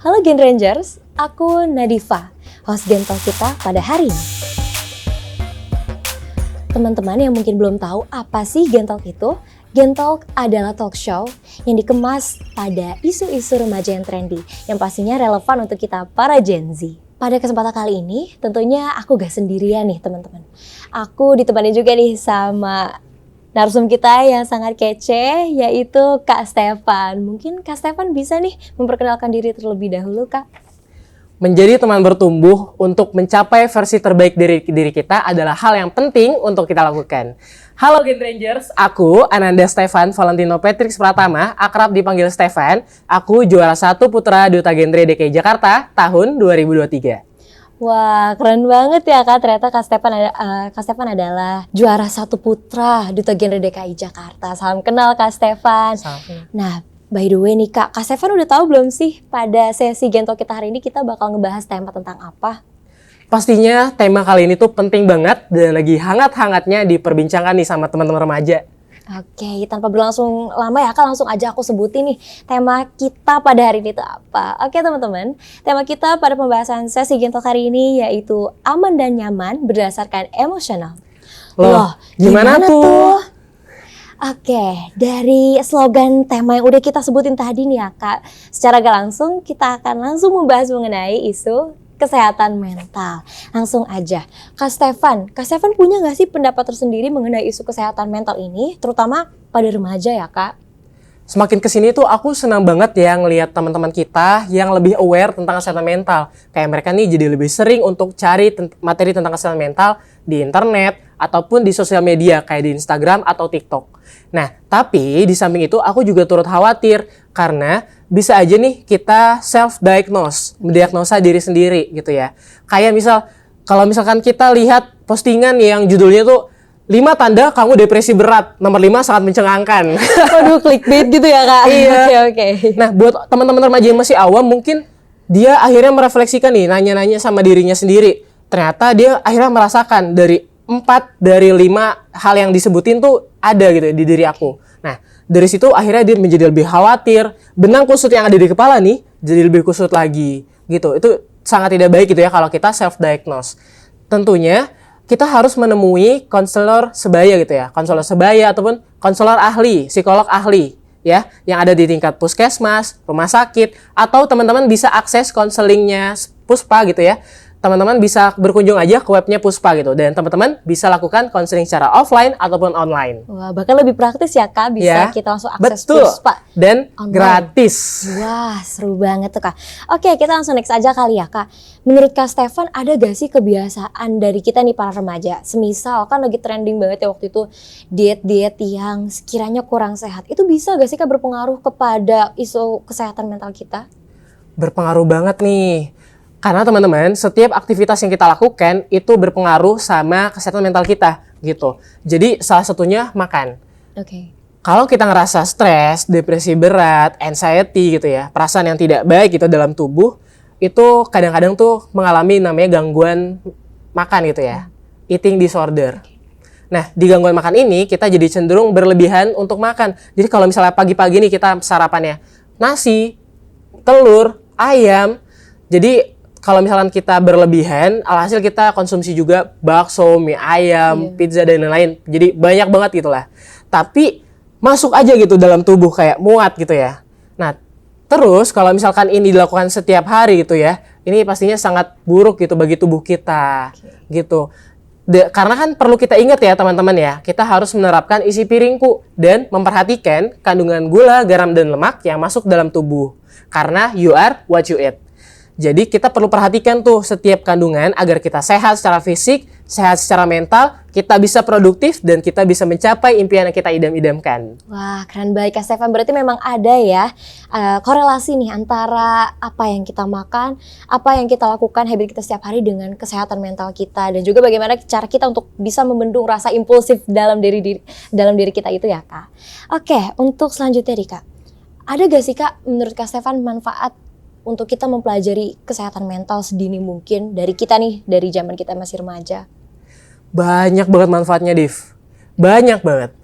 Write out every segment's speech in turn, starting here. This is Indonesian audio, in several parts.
Halo Gen Rangers, aku Nadifa, host Gen Talk kita pada hari ini. Teman-teman yang mungkin belum tahu apa sih Gen Talk itu? Gen Talk adalah talk show yang dikemas pada isu-isu remaja yang trendy, yang pastinya relevan untuk kita para Gen Z. Pada kesempatan kali ini, tentunya aku gak sendirian nih teman-teman. Aku ditemani juga nih sama narsum kita yang sangat kece, yaitu Kak Stefan. Mungkin Kak Stefan bisa nih memperkenalkan diri terlebih dahulu, Kak. Menjadi teman bertumbuh untuk mencapai versi terbaik dari diri kita adalah hal yang penting untuk kita lakukan. Halo Gen Rangers, aku Ananda Stefan Valentino Patrix Pratama, akrab dipanggil Stefan. Aku juara 1 Putra Duta Genre DKI Jakarta tahun 2023. Wah, keren banget ya Kak. Ternyata Kak Stefan adalah juara 1 Putra Duta Genre DKI Jakarta. Salam kenal Kak Stefan. Salam. Nah, by the way nih Kak Stefan udah tahu belum sih pada sesi Gen Talk kita hari ini kita bakal ngebahas tema tentang apa? Pastinya tema kali ini tuh penting banget dan lagi hangat-hangatnya diperbincangkan nih sama teman-teman remaja. Oke, tanpa berlangsung lama ya Kak, langsung aja aku sebutin nih tema kita pada hari ini itu apa. Oke teman-teman, tema kita pada pembahasan sesi Gen Talk hari ini yaitu aman dan nyaman berdasarkan emosional. Loh, gimana tuh? Oke, dari slogan tema yang udah kita sebutin tadi nih ya Kak, secara gak langsung kita akan langsung membahas mengenai isu kesehatan mental. Langsung aja, Kak Stefan punya gak sih pendapat tersendiri mengenai isu kesehatan mental ini, terutama pada remaja ya Kak? Semakin kesini tuh aku senang banget ya ngelihat teman-teman kita yang lebih aware tentang kesehatan mental. Kayak mereka nih jadi lebih sering untuk cari materi tentang kesehatan mental di internet ataupun di sosial media kayak di Instagram atau TikTok. Nah, tapi di samping itu aku juga turut khawatir karena bisa aja nih kita self-diagnose, mendiagnosa diri sendiri gitu ya. Kayak kalau misalkan kita lihat postingan yang judulnya tuh 5 tanda kamu depresi berat, nomor 5 sangat mencengangkan. Waduh, clickbait gitu ya Kak? Iya. Oke. Nah, buat teman-teman remaja yang masih awam mungkin dia akhirnya merefleksikan nih, nanya-nanya sama dirinya sendiri. Ternyata dia akhirnya merasakan dari 4 dari 5 hal yang disebutin tuh ada gitu di diri aku. Nah, dari situ akhirnya dia menjadi lebih khawatir. Benang kusut yang ada di kepala nih jadi lebih kusut lagi gitu. Itu sangat tidak baik gitu ya kalau kita self-diagnose. Tentunya kita harus menemui konselor sebaya gitu ya. Konselor sebaya ataupun konselor ahli, psikolog ahli ya, yang ada di tingkat puskesmas, rumah sakit, atau teman-teman bisa akses konselingnya Puspa gitu ya. Teman-teman bisa berkunjung aja ke webnya Puspa gitu, dan teman-teman bisa lakukan konseling secara offline ataupun online. Wah, bahkan lebih praktis ya Kak, bisa kita langsung akses betul. Puspa Dan online. Gratis. Wah, seru banget tuh Kak. Oke, kita langsung next aja kali ya Kak. Menurut Kak Stefan, ada gak sih kebiasaan dari kita nih para remaja? Semisal kan lagi trending banget ya waktu itu diet-diet yang sekiranya kurang sehat. Itu bisa gak sih Kak berpengaruh kepada isu kesehatan mental kita? Berpengaruh banget nih. Karena teman-teman, setiap aktivitas yang kita lakukan itu berpengaruh sama kesehatan mental kita gitu. Jadi salah satunya makan. Oke. Kalau kita ngerasa stres, depresi berat, anxiety gitu ya, perasaan yang tidak baik gitu dalam tubuh, itu kadang-kadang tuh mengalami namanya gangguan makan gitu ya. Eating disorder. Nah, di gangguan makan ini kita jadi cenderung berlebihan untuk makan. Jadi kalau misalnya pagi-pagi nih kita sarapannya nasi, telur, ayam. Jadi kalau misalkan kita berlebihan, alhasil kita konsumsi juga bakso, mie ayam, pizza dan lain-lain. Jadi banyak banget gitulah. Tapi masuk aja gitu dalam tubuh kayak muat gitu ya. Nah, terus kalau misalkan ini dilakukan setiap hari gitu ya, ini pastinya sangat buruk gitu bagi tubuh kita gitu. Karena kan perlu kita ingat ya teman-teman ya, kita harus menerapkan isi piringku dan memperhatikan kandungan gula, garam, dan lemak yang masuk dalam tubuh. Karena you are what you eat. Jadi kita perlu perhatikan tuh setiap kandungan agar kita sehat secara fisik, sehat secara mental, kita bisa produktif dan kita bisa mencapai impian yang kita idam-idamkan. Wah, keren banget Kak Stefan. Berarti memang ada ya korelasi nih antara apa yang kita makan, apa yang kita lakukan, habit kita setiap hari dengan kesehatan mental kita dan juga bagaimana cara kita untuk bisa membendung rasa impulsif dalam diri kita itu ya Kak. Oke, untuk selanjutnya nih Kak. Ada gak sih Kak menurut Kak Stefan manfaat untuk kita mempelajari kesehatan mental sedini mungkin dari kita nih, dari zaman kita masih remaja? Banyak banget manfaatnya, Div. Banyak banget.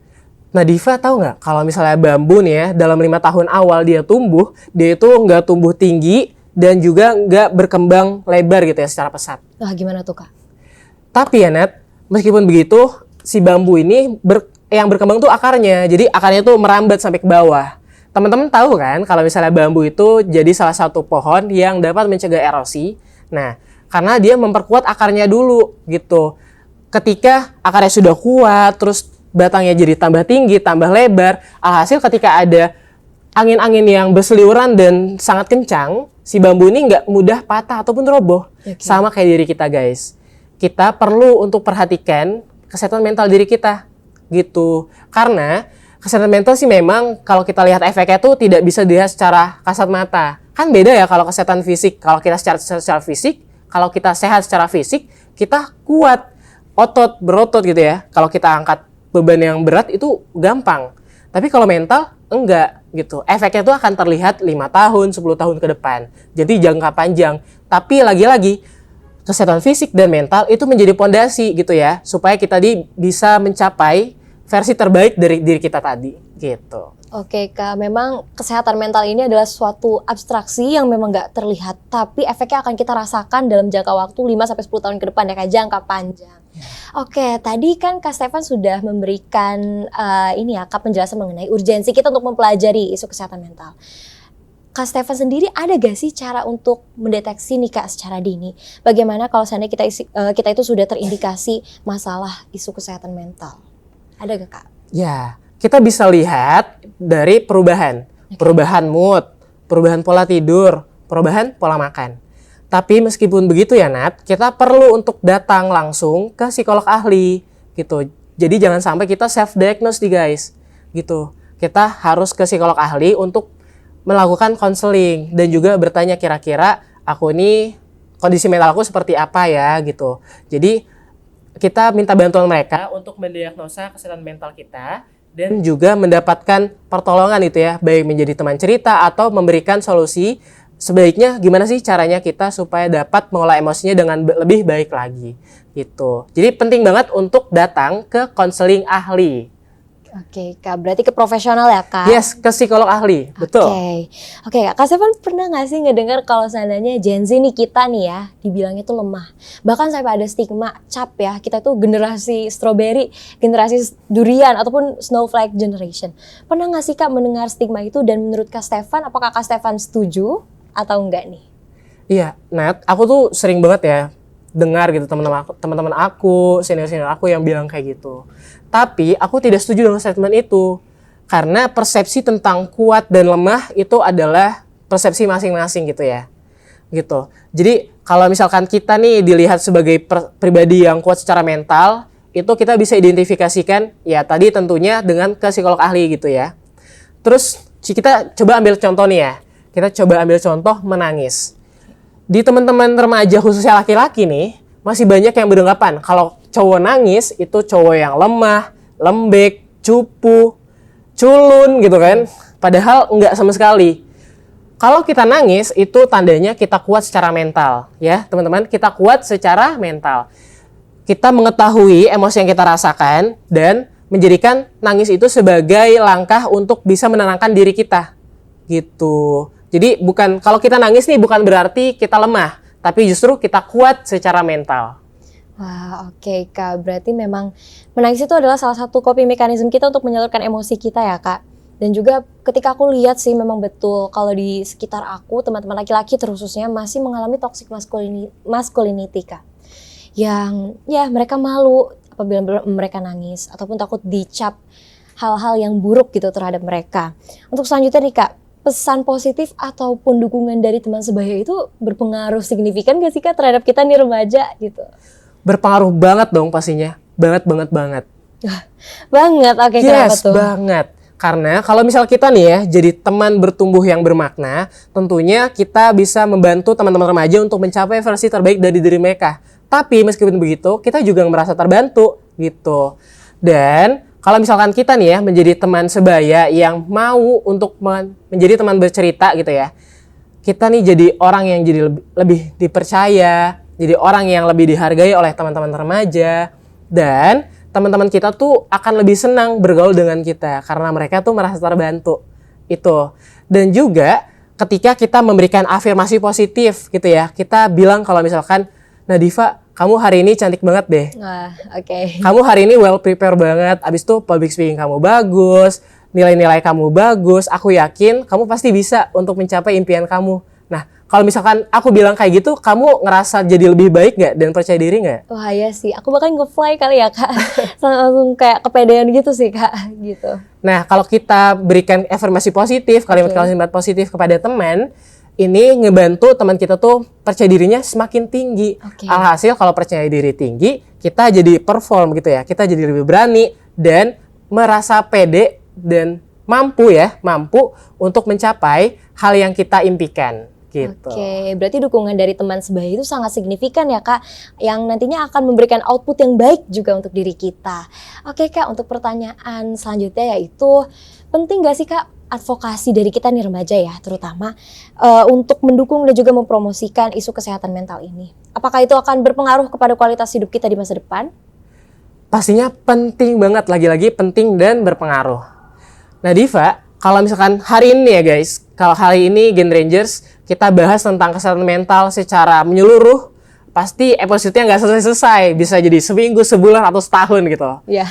Nah, Diva tahu nggak kalau misalnya bambu nih ya, dalam 5 tahun awal dia tumbuh, dia itu nggak tumbuh tinggi dan juga nggak berkembang lebar gitu ya secara pesat. Wah, gimana tuh Kak? Tapi ya Nat, meskipun begitu, si bambu ini yang berkembang tuh akarnya. Jadi akarnya tuh merambat sampai ke bawah. Teman-teman tahu kan kalau misalnya bambu itu jadi salah satu pohon yang dapat mencegah erosi. Nah, karena dia memperkuat akarnya dulu gitu. Ketika akarnya sudah kuat, terus batangnya jadi tambah tinggi, tambah lebar, alhasil ketika ada angin-angin yang berseliweran dan sangat kencang, si bambu ini nggak mudah patah ataupun roboh. Oke. Sama kayak diri kita guys. Kita perlu untuk perhatikan kesehatan mental diri kita gitu. Karena kesehatan mental sih memang kalau kita lihat efeknya tuh tidak bisa dilihat secara kasat mata. Kan beda ya kalau kesehatan fisik. Kalau kita secara fisik, kalau kita sehat secara fisik, kita kuat, berotot gitu ya. Kalau kita angkat beban yang berat itu gampang. Tapi kalau mental enggak gitu. Efeknya tuh akan terlihat 5 tahun, 10 tahun ke depan. Jadi jangka panjang. Tapi lagi-lagi kesehatan fisik dan mental itu menjadi pondasi gitu ya, supaya kita bisa mencapai versi terbaik dari diri kita tadi gitu. Oke Kak, memang kesehatan mental ini adalah suatu abstraksi yang memang nggak terlihat, tapi efeknya akan kita rasakan dalam jangka waktu 5-10 tahun ke depan ya Kak, jangka panjang. Oke, tadi kan Kak Stefan sudah memberikan Kak penjelasan mengenai urgensi kita untuk mempelajari isu kesehatan mental. Kak Stefan sendiri ada gak sih cara untuk mendeteksi nih Kak secara dini? Bagaimana kalau seandainya kita itu sudah terindikasi masalah isu kesehatan mental? Ada gak Kak? Ya, kita bisa lihat dari perubahan. Perubahan mood, perubahan pola tidur, perubahan pola makan. Tapi meskipun begitu ya Nat, kita perlu untuk datang langsung ke psikolog ahli gitu. Jadi jangan sampai kita self-diagnose nih guys gitu. Kita harus ke psikolog ahli untuk melakukan konseling dan juga bertanya kira-kira aku ini kondisi mental aku seperti apa ya gitu. Jadi kita minta bantuan mereka untuk mendiagnosa kesehatan mental kita dan juga mendapatkan pertolongan itu ya, baik menjadi teman cerita atau memberikan solusi sebaiknya gimana sih caranya kita supaya dapat mengolah emosinya dengan lebih baik lagi gitu. Jadi penting banget untuk datang ke konseling ahli. Oke Kak, berarti ke profesional ya Kak? Yes, ke psikolog ahli, betul. Oke Kak Stefan pernah gak sih ngedengar kalau seandainya Gen Z nih kita nih ya, dibilangnya tuh lemah. Bahkan sampai ada stigma cap ya, kita tuh generasi strawberry, generasi durian ataupun snowflake generation. Pernah gak sih Kak mendengar stigma itu dan menurut Kak Stefan, apakah Kak Stefan setuju atau enggak nih? Iya, Nat, aku tuh sering banget ya dengar gitu teman-teman aku, senior-senior aku yang bilang kayak gitu. Tapi aku tidak setuju dengan statement itu. Karena persepsi tentang kuat dan lemah itu adalah persepsi masing-masing gitu ya. Gitu. Jadi kalau misalkan kita nih dilihat sebagai pribadi yang kuat secara mental, itu kita bisa identifikasikan ya tadi tentunya dengan ke psikolog ahli gitu ya. Terus kita coba ambil contoh nih ya. Kita coba ambil contoh menangis. Di teman-teman remaja khususnya laki-laki nih, masih banyak yang beranggapan kalau cowok nangis itu cowok yang lemah, lembek, cupu, culun gitu kan. Padahal enggak sama sekali. Kalau kita nangis itu tandanya kita kuat secara mental ya teman-teman, kita kuat secara mental. Kita mengetahui emosi yang kita rasakan dan menjadikan nangis itu sebagai langkah untuk bisa menenangkan diri kita gitu. Jadi kalau kita nangis nih bukan berarti kita lemah, tapi justru kita kuat secara mental. Wah, oke Kak. Berarti memang menangis itu adalah salah satu coping mekanisme kita untuk menyalurkan emosi kita ya Kak. Dan juga ketika aku lihat sih memang betul kalau di sekitar aku teman-teman laki-laki terkhususnya masih mengalami toxic masculinity Kak. Yang ya mereka malu apabila mereka nangis ataupun takut dicap hal-hal yang buruk gitu terhadap mereka. Untuk selanjutnya nih Kak, pesan positif ataupun dukungan dari teman sebaya itu berpengaruh signifikan gak sih Kak terhadap kita nih remaja gitu? Berpengaruh banget dong pastinya. Banget. Banget, oke kenapa Yes, tuh? banget. Karena kalau misal kita nih ya jadi teman bertumbuh yang bermakna, tentunya kita bisa membantu teman-teman remaja untuk mencapai versi terbaik dari diri mereka. Tapi meskipun begitu, kita juga merasa terbantu gitu. Dan kalau misalkan kita nih ya menjadi teman sebaya yang mau untuk menjadi teman bercerita gitu ya. Kita nih jadi orang yang jadi lebih dipercaya, jadi orang yang lebih dihargai oleh teman-teman remaja. Dan teman-teman kita tuh akan lebih senang bergaul dengan kita karena mereka tuh merasa terbantu. Itu. Dan juga ketika kita memberikan afirmasi positif gitu ya. Kita bilang kalau misalkan, Nadifa, kamu hari ini cantik banget deh. Wah, oke. Kamu hari ini well prepare banget. Abis itu public speaking kamu bagus, nilai-nilai kamu bagus. Aku yakin kamu pasti bisa untuk mencapai impian kamu. Nah, kalau misalkan aku bilang kayak gitu, kamu ngerasa jadi lebih baik nggak dan percaya diri nggak? Wah ya sih, aku bahkan nge-fly kali ya Kak. Langsung kayak kepedean gitu sih Kak, gitu. Nah, kalau kita berikan afirmasi positif, kalimat-kalimat positif kepada teman, ini ngebantu teman kita tuh percaya dirinya semakin tinggi. Alhasil kalau percaya diri tinggi, kita jadi perform gitu ya. Kita jadi lebih berani dan merasa pede dan mampu untuk mencapai hal yang kita impikan. Gitu. Oke, berarti dukungan dari teman sebaya itu sangat signifikan ya Kak, yang nantinya akan memberikan output yang baik juga untuk diri kita. Oke Kak, untuk pertanyaan selanjutnya yaitu, penting gak sih Kak advokasi dari kita nih remaja ya, terutama untuk mendukung dan juga mempromosikan isu kesehatan mental ini? Apakah itu akan berpengaruh kepada kualitas hidup kita di masa depan? Pastinya penting banget, lagi-lagi penting dan berpengaruh. Nah Diva, kalau misalkan hari ini ya guys, kalau hari ini Gen Rangers kita bahas tentang kesehatan mental secara menyeluruh, pasti episode-nya nggak selesai-selesai. Bisa jadi seminggu, sebulan, atau setahun gitu. Iya.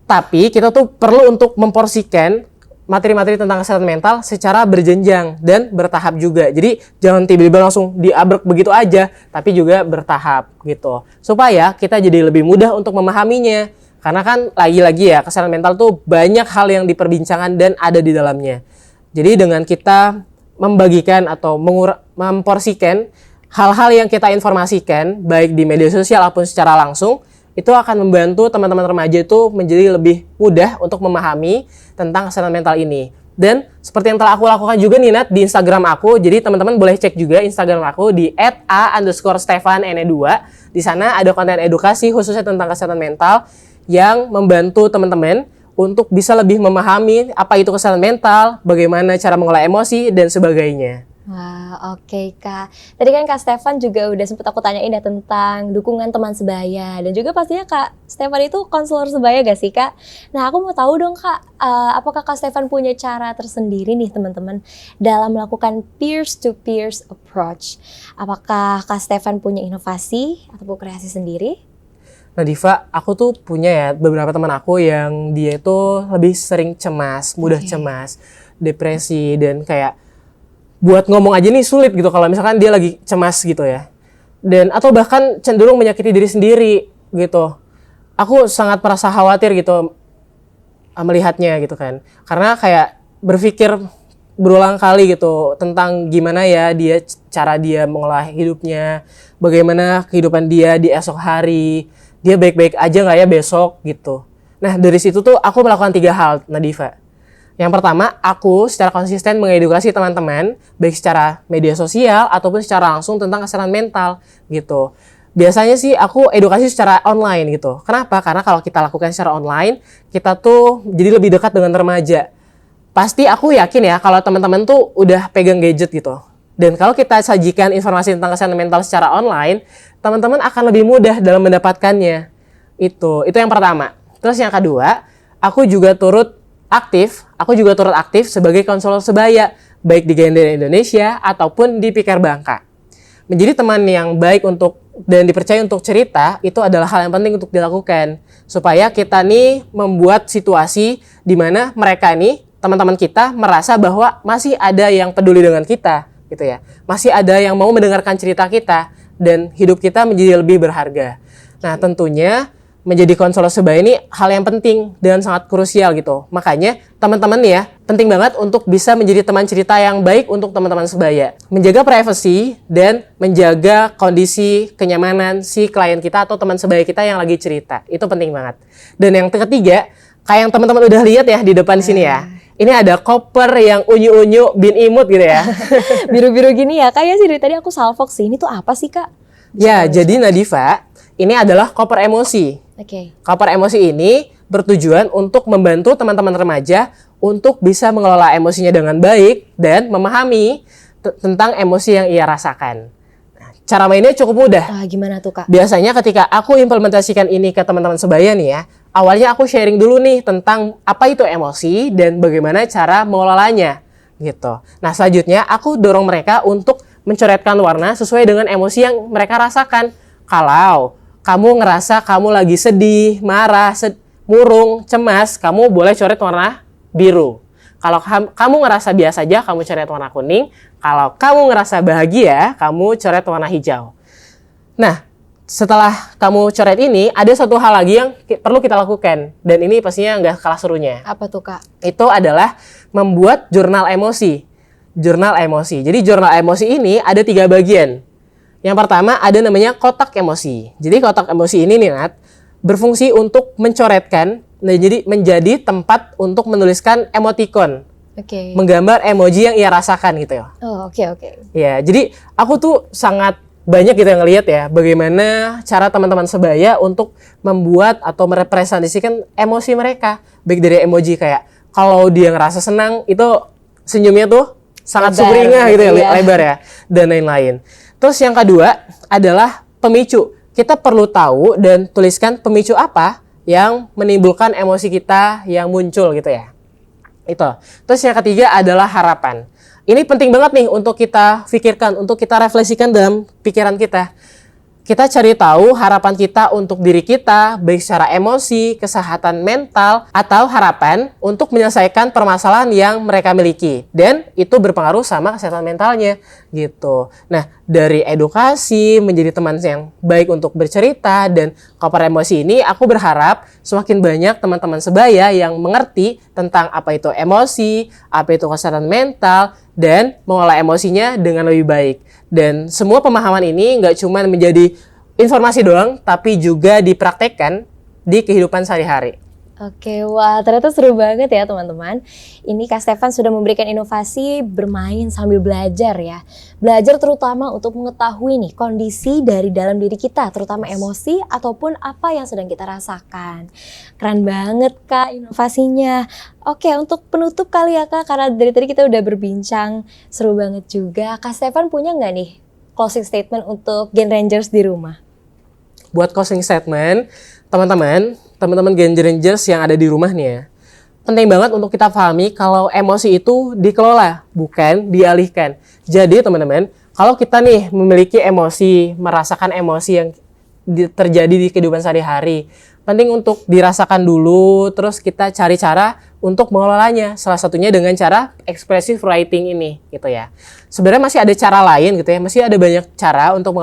Tapi kita tuh perlu untuk memporsikan materi-materi tentang kesehatan mental secara berjenjang dan bertahap juga. Jadi jangan tiba-tiba langsung diabrek begitu aja, tapi juga bertahap gitu. Supaya kita jadi lebih mudah untuk memahaminya. Karena kan lagi-lagi ya, kesehatan mental tuh banyak hal yang diperbincangkan dan ada di dalamnya. Jadi dengan kita membagikan atau memporsikan hal-hal yang kita informasikan baik di media sosial maupun secara langsung, itu akan membantu teman-teman remaja itu menjadi lebih mudah untuk memahami tentang kesehatan mental ini. Dan seperti yang telah aku lakukan juga nih Nat, di Instagram aku, jadi teman-teman boleh cek juga Instagram aku di @a_stefan_ne2. Di sana ada konten edukasi khususnya tentang kesehatan mental yang membantu teman-teman untuk bisa lebih memahami apa itu kesehatan mental, bagaimana cara mengolah emosi, dan sebagainya. Wah, oke Kak. Tadi kan Kak Stefan juga udah sempet aku tanyain ya tentang dukungan teman sebaya. Dan juga pastinya Kak Stefan itu konselor sebaya gak sih Kak? Nah aku mau tahu dong Kak, apakah Kak Stefan punya cara tersendiri nih teman-teman dalam melakukan peers-to-peers approach? Apakah Kak Stefan punya inovasi ataupun kreasi sendiri? Nah Diva, aku tuh punya ya beberapa teman aku yang dia itu lebih sering cemas, mudah cemas, depresi, dan kayak buat ngomong aja nih sulit gitu kalau misalkan dia lagi cemas gitu ya. Dan atau bahkan cenderung menyakiti diri sendiri gitu. Aku sangat merasa khawatir gitu melihatnya gitu kan. Karena kayak berpikir berulang kali gitu tentang gimana ya cara dia mengolah hidupnya, bagaimana kehidupan dia di esok hari. Dia baik-baik aja nggak ya besok gitu. Nah dari situ tuh aku melakukan 3 hal, Nadifa. Yang pertama, aku secara konsisten mengedukasi teman-teman baik secara media sosial ataupun secara langsung tentang kesehatan mental gitu. Biasanya sih aku edukasi secara online gitu. Kenapa? Karena kalau kita lakukan secara online, kita tuh jadi lebih dekat dengan remaja. Pasti aku yakin ya kalau teman-teman tuh udah pegang gadget gitu. Dan kalau kita sajikan informasi tentang kesehatan mental secara online, teman-teman akan lebih mudah dalam mendapatkannya. Itu yang pertama. Terus yang kedua, aku juga turut aktif sebagai konselor sebaya, baik di Gen Indonesia ataupun di Pikar Bangka. Menjadi teman yang baik dan dipercaya untuk cerita, itu adalah hal yang penting untuk dilakukan. Supaya kita nih membuat situasi di mana mereka nih, teman-teman kita merasa bahwa masih ada yang peduli dengan kita. Gitu ya. Masih ada yang mau mendengarkan cerita kita dan hidup kita menjadi lebih berharga. Nah, tentunya menjadi konselor sebaya ini hal yang penting dan sangat krusial gitu. Makanya teman-teman nih ya, penting banget untuk bisa menjadi teman cerita yang baik untuk teman-teman sebaya. Menjaga privasi dan menjaga kondisi kenyamanan si klien kita atau teman sebaya kita yang lagi cerita. Itu penting banget. Dan yang ketiga, kayak yang teman-teman udah lihat ya di depan sini ya. Ini ada koper yang unyu-unyu bin imut gitu ya. Biru-biru gini ya, kayaknya sih dari tadi aku salfok sih. Ini tuh apa sih Kak? Ya, jadi Nadifa, ini adalah koper emosi. Oke. Koper emosi ini bertujuan untuk membantu teman-teman remaja untuk bisa mengelola emosinya dengan baik dan memahami tentang emosi yang ia rasakan. Nah, cara mainnya cukup mudah. Gimana tuh Kak? Biasanya ketika aku implementasikan ini ke teman-teman sebaya nih ya, awalnya aku sharing dulu nih tentang apa itu emosi dan bagaimana cara mengelolanya gitu. Nah selanjutnya aku dorong mereka untuk mencoretkan warna sesuai dengan emosi yang mereka rasakan. Kalau kamu ngerasa kamu lagi sedih, marah, murung, cemas, kamu boleh coret warna biru. Kalau kamu ngerasa biasa aja, kamu coret warna kuning. Kalau kamu ngerasa bahagia, kamu coret warna hijau. Nah, setelah kamu coret ini, ada satu hal lagi yang perlu kita lakukan. Dan ini pastinya nggak kalah serunya. Apa tuh, Kak? Itu adalah membuat jurnal emosi. Jurnal emosi. Jadi jurnal emosi ini ada 3 bagian. Yang pertama ada namanya kotak emosi. Jadi kotak emosi ini nih, Nat, berfungsi untuk mencoretkan, nah, jadi menjadi tempat untuk menuliskan emoticon. Oke. Menggambar emoji yang ia rasakan gitu ya. Oh, oke. Ya, jadi aku tuh sangat banyak gitu yang ngelihat ya bagaimana cara teman-teman sebaya untuk membuat atau merepresentasikan emosi mereka. Baik dari emoji kayak kalau dia ngerasa senang itu senyumnya tuh sangat sumringah gitu ya, lebar ya, dan lain-lain. Terus yang kedua adalah pemicu. Kita perlu tahu dan tuliskan pemicu apa yang menimbulkan emosi kita yang muncul gitu ya. Itu. Terus yang ketiga adalah harapan. Ini penting banget nih untuk kita pikirkan, untuk kita refleksikan dalam pikiran kita. Kita cari tahu harapan kita untuk diri kita, baik secara emosi, kesehatan mental, atau harapan untuk menyelesaikan permasalahan yang mereka miliki. Dan itu berpengaruh sama kesehatan mentalnya, gitu. Nah, dari edukasi, menjadi teman yang baik untuk bercerita, dan koper emosi ini, aku berharap semakin banyak teman-teman sebaya yang mengerti tentang apa itu emosi, apa itu kesehatan mental, dan mengolah emosinya dengan lebih baik. Dan semua pemahaman ini nggak cuma menjadi informasi doang, tapi juga dipraktekkan di kehidupan sehari-hari. Oke, wah ternyata seru banget ya teman-teman. Ini Kak Stefan sudah memberikan inovasi bermain sambil belajar ya. Belajar terutama untuk mengetahui nih kondisi dari dalam diri kita, terutama emosi ataupun apa yang sedang kita rasakan. Keren banget Kak inovasinya. Oke, untuk penutup kali ya Kak, karena dari tadi kita udah berbincang, seru banget juga. Kak Stefan punya nggak nih closing statement untuk Gen Rangers di rumah? Buat closing statement, teman-teman Gen Rangers yang ada di rumah nih ya, penting banget untuk kita pahami kalau emosi itu dikelola, bukan dialihkan. Jadi teman-teman, kalau kita nih memiliki emosi, merasakan emosi yang terjadi di kehidupan sehari-hari, penting untuk dirasakan dulu, terus kita cari cara untuk mengelolanya. Salah satunya dengan cara expressive writing ini, gitu ya. Sebenarnya masih ada cara lain gitu ya, masih ada banyak cara untuk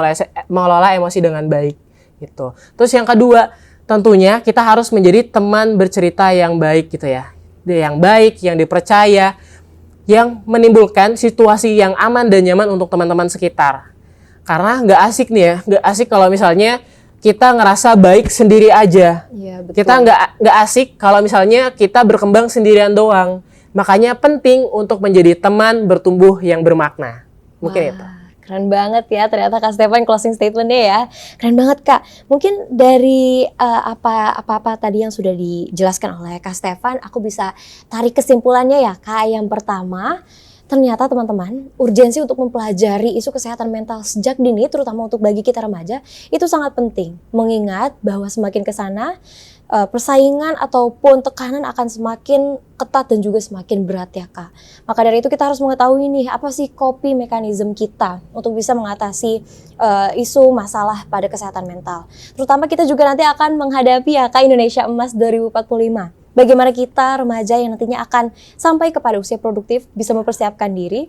mengelola emosi dengan baik, gitu. Terus yang kedua, tentunya kita harus menjadi teman bercerita yang baik gitu ya. Yang baik, yang dipercaya, yang menimbulkan situasi yang aman dan nyaman untuk teman-teman sekitar. Karena nggak asik nih ya, nggak asik kalau misalnya kita ngerasa baik sendiri aja. Iya, betul. Kita nggak asik kalau misalnya kita berkembang sendirian doang. Makanya penting untuk menjadi teman bertumbuh yang bermakna. Mungkin itu. Keren banget ya ternyata Kak Stefan closing statement-nya ya. Keren banget Kak. Mungkin dari apa-apa tadi yang sudah dijelaskan oleh Kak Stefan, aku bisa tarik kesimpulannya ya Kak. Yang pertama, ternyata teman-teman, urgensi untuk mempelajari isu kesehatan mental sejak dini, terutama untuk bagi kita remaja, itu sangat penting. Mengingat bahwa semakin ke sana, persaingan ataupun tekanan akan semakin ketat dan juga semakin berat ya Kak. Maka dari itu kita harus mengetahui nih, apa sih coping mechanism kita untuk bisa mengatasi isu masalah pada kesehatan mental. Terutama kita juga nanti akan menghadapi ya Kak Indonesia Emas 2045. Bagaimana kita remaja yang nantinya akan sampai kepada usia produktif bisa mempersiapkan diri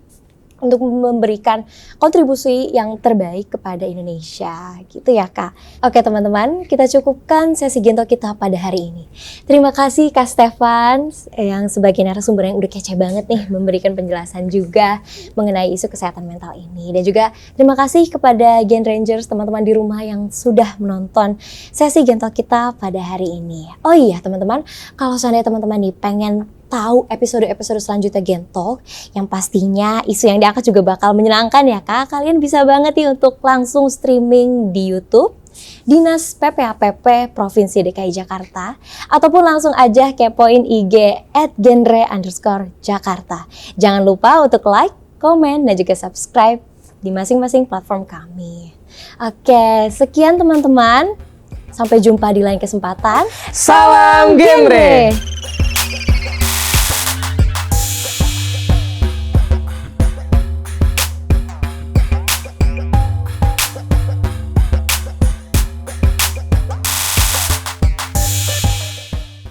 untuk memberikan kontribusi yang terbaik kepada Indonesia, gitu ya Kak. Oke teman-teman, kita cukupkan sesi Gen Talk kita pada hari ini. Terima kasih Kak Stefan yang sebagai narasumber yang udah kece banget nih memberikan penjelasan juga mengenai isu kesehatan mental ini. Dan juga terima kasih kepada Gen Rangers teman-teman di rumah yang sudah menonton sesi Gen Talk kita pada hari ini. Oh iya teman-teman, kalau seandainya teman-teman nih pengen tahu episode-episode selanjutnya Gen Talk yang pastinya isu yang diangkat juga bakal menyenangkan ya Kak. Kalian bisa banget nih untuk langsung streaming di YouTube Dinas PPAPP Provinsi DKI Jakarta ataupun langsung aja kepoin IG @genre_Jakarta. Jangan lupa untuk like, komen, dan juga subscribe di masing-masing platform kami. Oke, sekian teman-teman. Sampai jumpa di lain kesempatan. Salam genre!